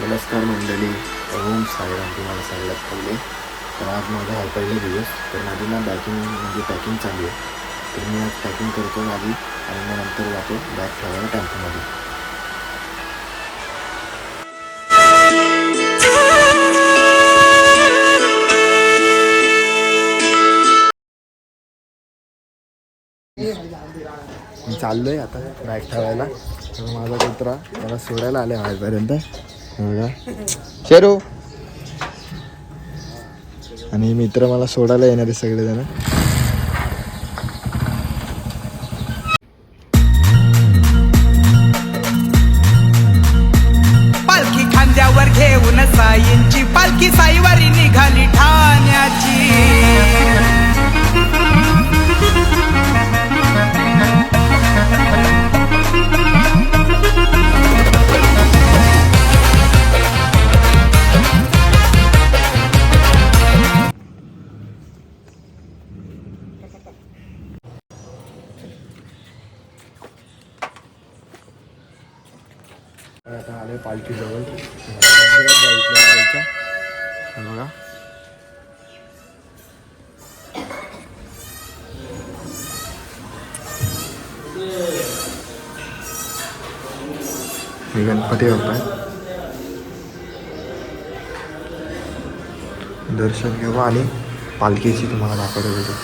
नमस्कार मंडळी, ओम साईराम तुम्हाला सगळ्यात पहिले. तर आज माझा हा पहिला दिवस. तर माझी ना पॅकिंग चालू आहे. तर मी आज पॅकिंग करतो माझी आणि मग नंतर जातो बॅग ठेवायला टेम्पोमध्ये. मी चाललोय आता बॅग ठेवायला. तर माझा कुत्रा मला सोडायला आले माझ्यापर्यंत बघा, शेरू. आणि मित्र मला सोडायला येणारे सगळेजण. पालखी खांद्यावर घेऊन साईंची पालखी साईवारी निघाली ठाण्याची. आता आले पालखीजवळ. बघा हे गणपती बाप्पा आहे. दर्शन घेऊ आणि पालखीची तुम्हाला दाखवतो.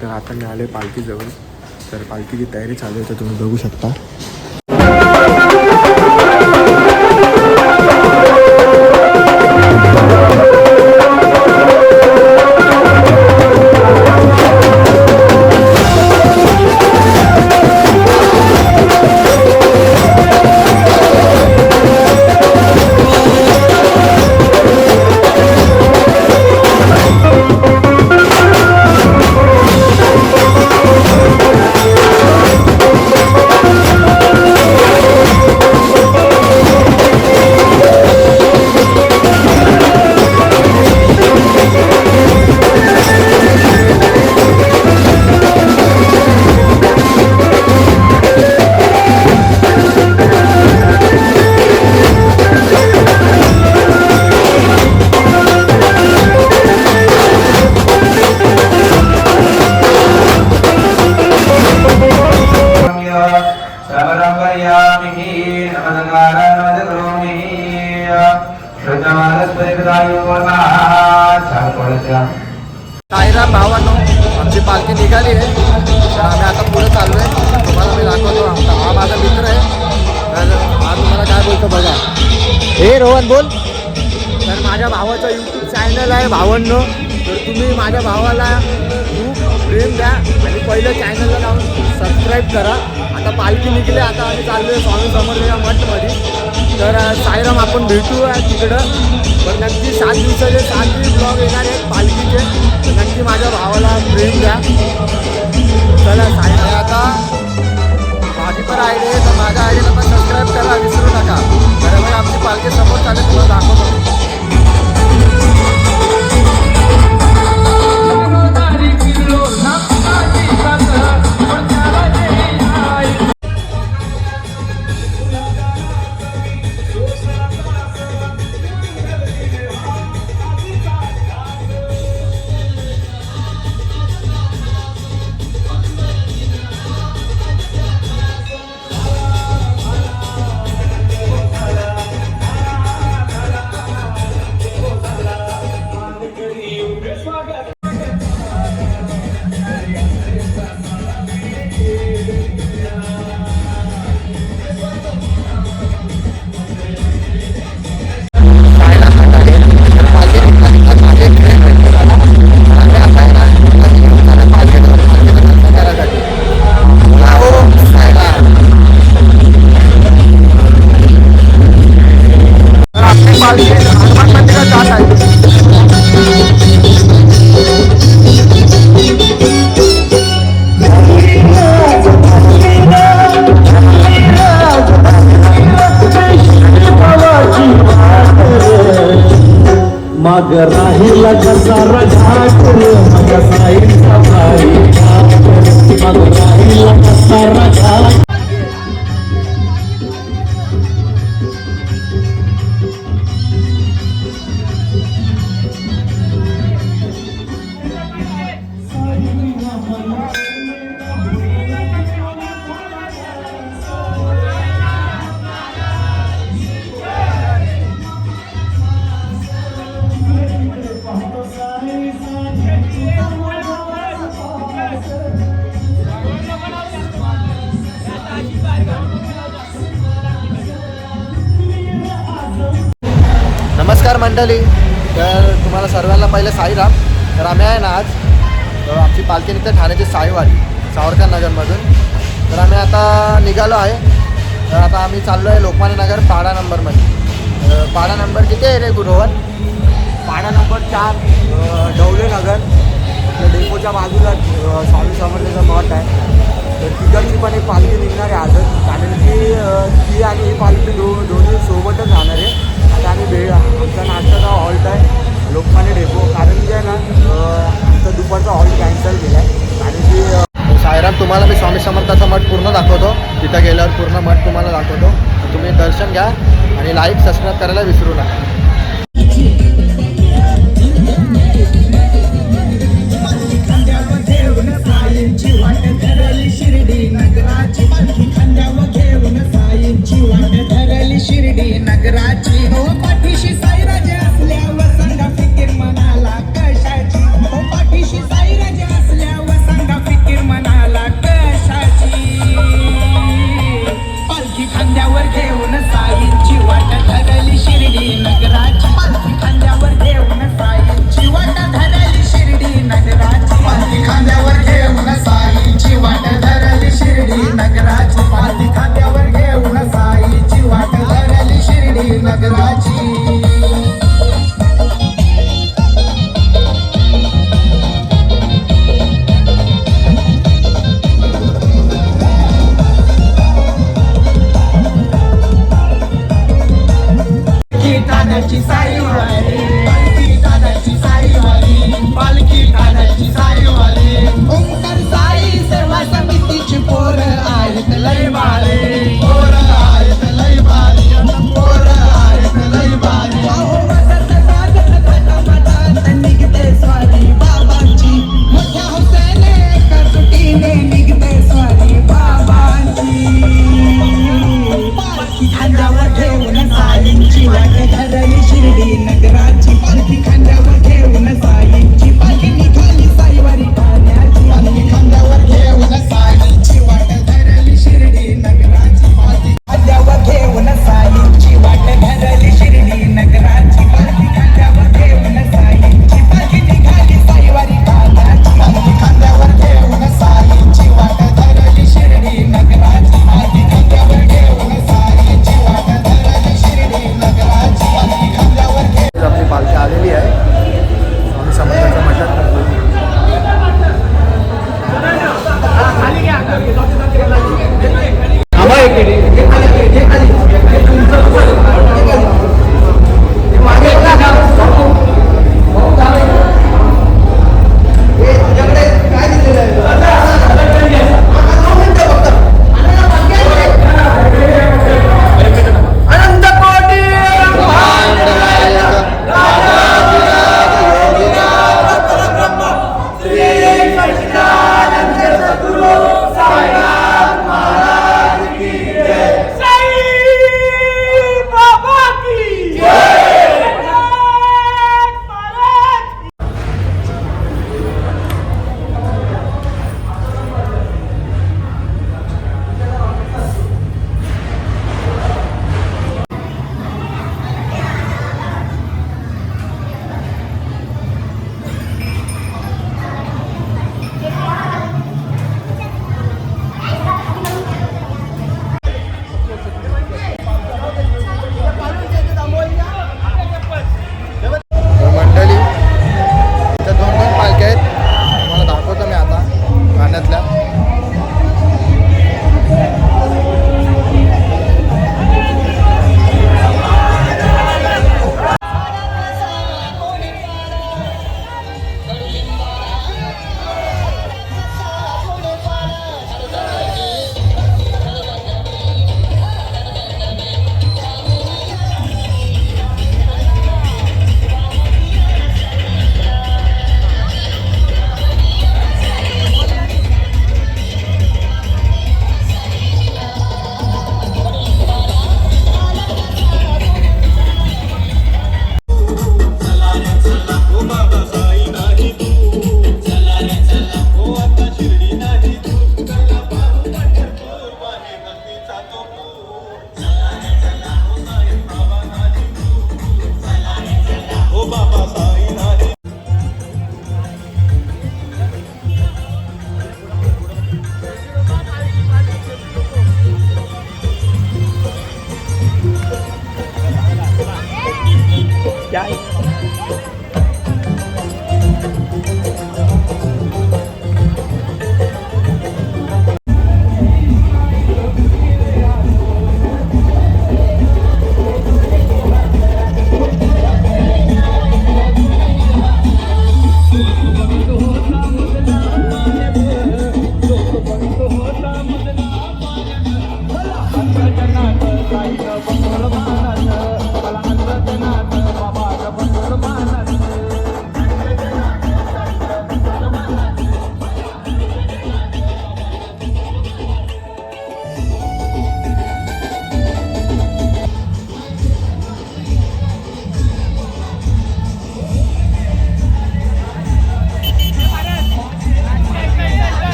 तर आता मी आले पालखीजवळ. तर पालखीची तयारी चालू आहे, तर तुम्ही बघू शकता. साईराम भावांनो, आमची पालखी निघाली आहे. आम्ही आता पुढे चाललो आहे. तुम्हाला मी दाखवतो. हा माझा मित्र आहे. तर हा तुम्हाला काय बोलतो बघा. हे रोहन बोल. तर माझ्या भावाचा यूट्यूब चॅनल आहे भावांनो. तर तुम्ही माझ्या भावाला खूप प्रेम द्या आणि पहिलं चॅनलला जाऊन सबस्क्राईब करा. आता पालखी निघली. आता आम्ही चाललो आहे स्वामी समर्थ या मठमध्ये. तर साईराम आपण भेटूया तिकडं. पण नक्की 7 दिवसाचे 7 ब्लॉग येणार आहेत पालखीचे. तर नक्की माझ्या भावाला प्रेम द्या. चला साईराम. आता माझी पण आयडी आहे, तर माझ्या आयडीला पण सबस्क्राईब करायला विसरू नका. तर मग आमची पालखी समोर चालेल, तुम्हाला दाखवतो. माग राहिला कसा रघाट मग साईचा भाई माग राहिला कसा रघाट. नमस्कार मंडळी. तर तुम्हाला सर्वांना पहिले साईराम. तर आम्ही आहे ना आज आमची पालखी निघते ठाण्याची साईवाडी सावरकर नगरमधून. तर आम्ही आता निघालो आहे. तर आता आम्ही चाललो आहे लोकमान्य नगर पाडा नंबरमध्ये. पाडा नंबर किती आहे रे गुरुवन? पाडा नंबर 4 डवले नगर. त्या डेपोच्या बाजूला स्वामी समर्थाचा मठ आहे. तर तिकडची पण एक पालखी निघणार आहे आजच. कारण की ती आणि ही पालखी दोन्ही सोबतच जाणार आहे. आता आम्ही आमचा नाश्त्याचा हॉल्ट आहे लोकमान्य डेपो. कारण की आहे ना आमचा दुपारचा हॉल्ट कॅन्सल केला आहे. कारण की साईराम तुम्हाला मी स्वामी समर्थाचा मठ पूर्ण दाखवतो. तिथं गेल्यावर पूर्ण मठ तुम्हाला दाखवतो. तुम्ही दर्शन घ्या आणि लाईक सबस्क्राईब करायला विसरू नका. शिर्डी नगराची पालखी खांद्यावर घेऊन साईंची वाट धरली शिर्डी नगराची. हो पाठीशी साईराजे असल्यावर सांगा फिकीर मनाला कशाची. हो पाठीशी साईराजे असल्यावर सांगा फिकीर मनाला कशाची. पालखी खांद्यावर घेऊन साईंची वाट धरली शिर्डी नगराची. पालखी खांद्यावर घेऊन साईंची वाट धरली शिर्डी नगराची. पालखी खांद्यावर घेऊन साईंची वाट धरली शिर्डी नगराची. पालखी खांद्यावर घेऊन साईंची वाट धरली शिर्डी नगराची. ठाण्याची साईवारी, पालखी ठाण्याची साईवारी, पालखी ठाण्याची साईवारी. ओंकार साई सेवा समितीची पोर आहेत लय भारी. पोर आहेत लय भारी. पोर आहेत लय भारी. अहो वाजत गाजत घटामटात निघते स्वारी बाबांची. मोठ्या हौसेने कसुटीने निघते स्वारी बाबांची. पालखी खांद्यावर घेऊन साईंची वाट धरली शिर्डी नगराची. पालखी खांद्यावर घेऊन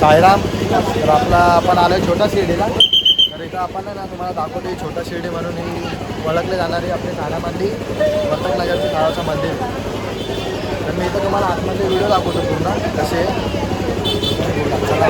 साईराम. तर आपण आलो छोटा शिर्डीला. तर इथं आपण ना तुम्हाला दाखवतो ही छोटा शिर्डी म्हणून ही ओळखले जाणारी आपली ठाण्यामधली वर्तकनगरची गावाचं मंदिर. तर मी इथं तुम्हाला आतमध्ये व्हिडिओ दाखवतो पूर्ण कसे चला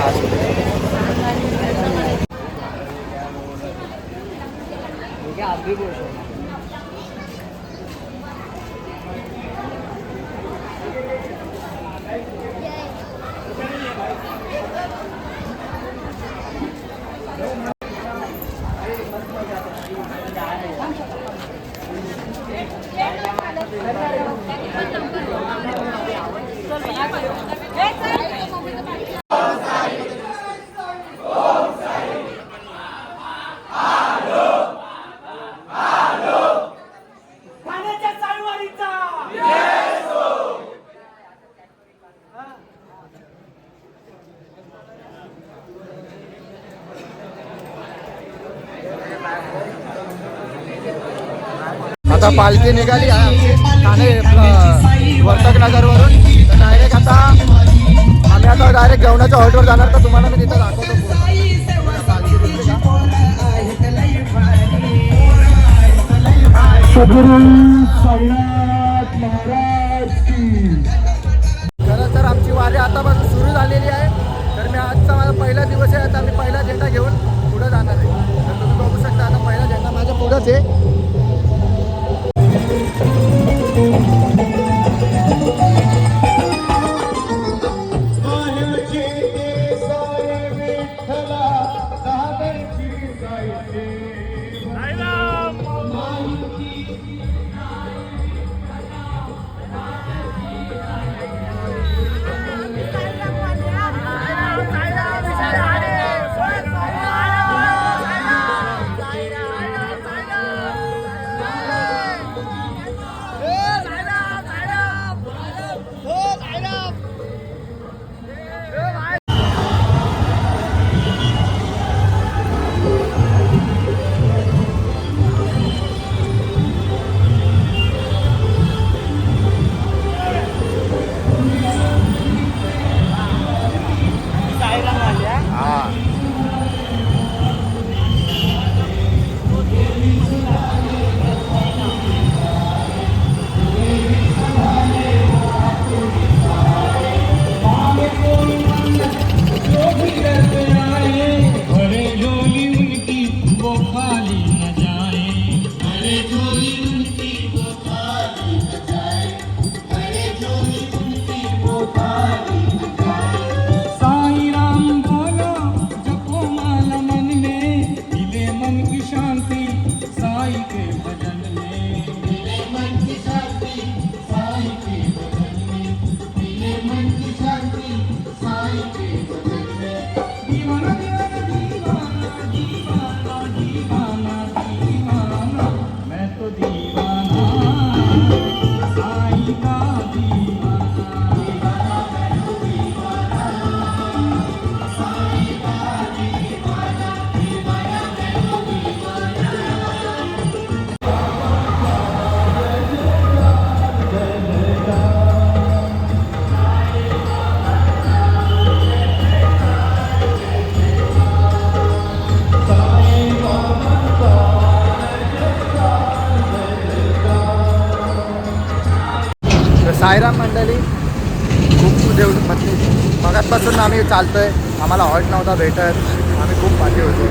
आता पालखी निघाली आहे आमची ठाणे वर्तकनगरवरून. तर डायरेक्ट आता आम्ही आता डायरेक्ट जेवणाच्या हॉटेलवर जाणार. तर तुम्हाला मी तिथं दाखवतो पालखी दिसली का. सद्गुरु साईनाथ महाराज की. खरं तर आमची वारी आतापासून सुरू झालेली आहे. तर मी आजचा माझा पहिला दिवस आहे. आता मी पहिला झेंडा घेऊन पुढं जाणार आहे. तर तुम्ही बघू शकता आता पहिला झेंडा माझ्या पुढंच आहे. साईराम मंडळी खूप मगाचपासून आम्ही चालतोय. आम्हाला हॉल्ट नव्हता भेटत, आम्ही खूप पाठी होतो.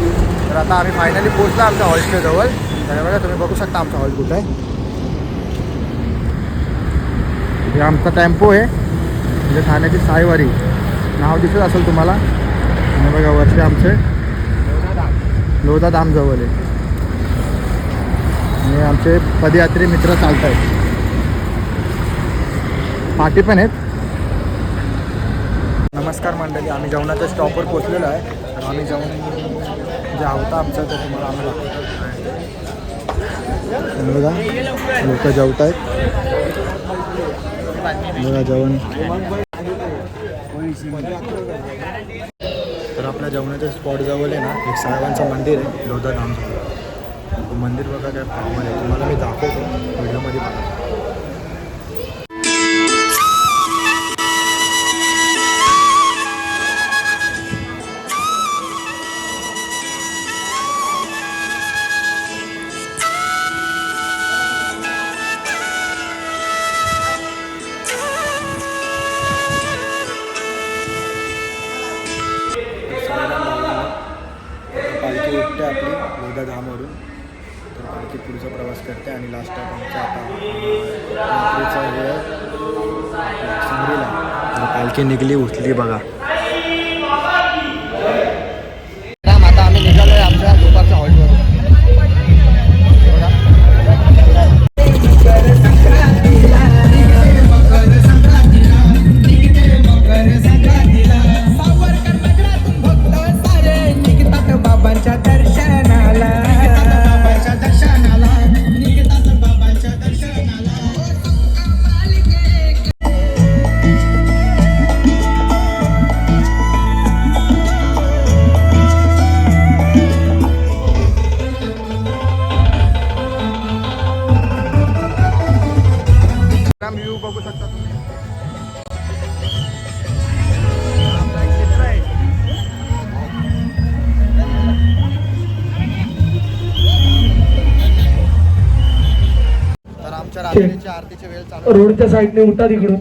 तर आता आम्ही फायनली पोचलो आमच्या हॉल्टच्या जवळ. तर बघा तुम्ही बघू शकता आमचा हॉल्ट कुठं आहे. हे आमचा टेम्पो आहे, म्हणजे ठाण्याची साईवारी नाव दिसत असेल तुम्हाला. आणि बघा वरचे आमचे लोधा धाम जवळ आहे. आणि आमचे पदयात्री मित्र चालत आहेत, पाठी पण आहेत. नमस्कार मंडळी, आम्ही जेवणाच्या स्टॉपवर पोचलेलो आहे. आणि आम्ही जेवण जे होता आमचं तर तुम्हाला आम्ही बघा लोक जेवत आहेत. बघा जेवण. तर आपल्या जेवणाच्या स्पॉट जवळ आहे ना एक साहेबांचं मंदिर आहे, लोधा धाम. मंदिर बघा काय पावन आहे, तुम्हाला मी दाखवतो व्हिडिओमध्ये बघा. पालखी उठते आपली लोधा धामवरून. तर पालखी पुढचा प्रवास करते आणि लास्ट टाइम आमच्या आता रात्रीचा वेळ समरीला पालखी निघली उठली बघा. आता आम्ही निघालो आहे आमच्या दुपारच्या हॉल्टवरून. बाबांच्या दर्शनाला निघतात बाबांच्या दर्शनाला. व्ह्यू बघू शकता तुम्ही. तर आमच्या रात्रीची आरतीची वेळ चालू. रोडच्या साईडने उठा तिकडून.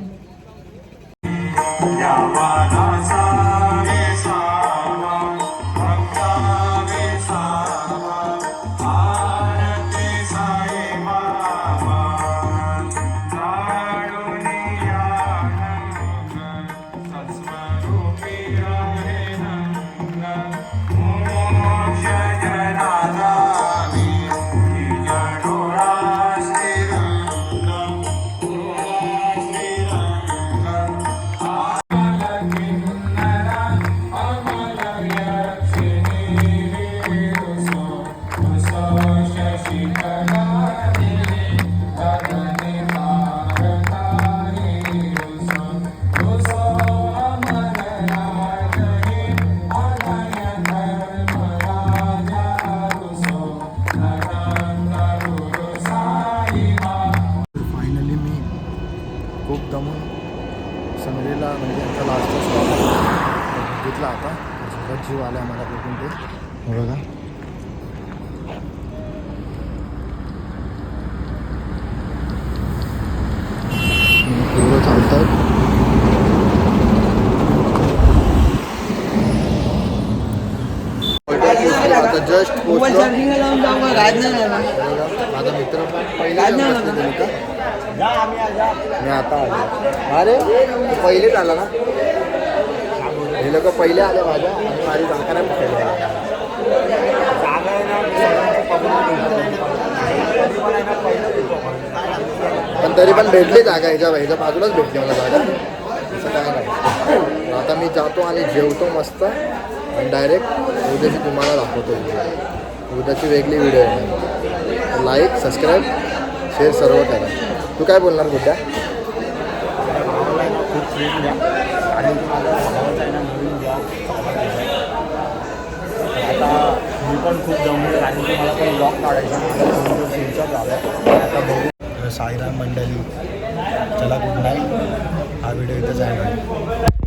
फायनली मी खूप दमून समरीला म्हणजे आमचा लास्टचा स्टॉप घेतला आता. सगळ्यात जीव आला मला बघून ते. हे बघा पूर्ण चालतात. आता जस्ट पोहोचलो. माझा मित्र पण पहिला मी आता आलो. अरे पहिलेच आला ना, हे लोक पहिले आले माझ्या आणि माझी जागा नाही पकडली. पण तरी पण भेटली जागा, ह्याच्या बाजूलाच भेटली मला जागा. असं काय नाही. आता मी जातो आणि जेवतो मस्त आणि डायरेक्ट उद्याची तुम्हाला दाखवतो. उद्याची वेगळी व्हिडिओ आहे. लाईक सबस्क्राईब शेअर सर्व करा. तू काय बोलणार गुड्डा? आता मी पण खूप जमले आणि मला पण ब्लॉग काढायचा झाला. आता बघू. साईराम मंडळी, चला गुड नाईट. हा व्हिडिओ इथं जाईल.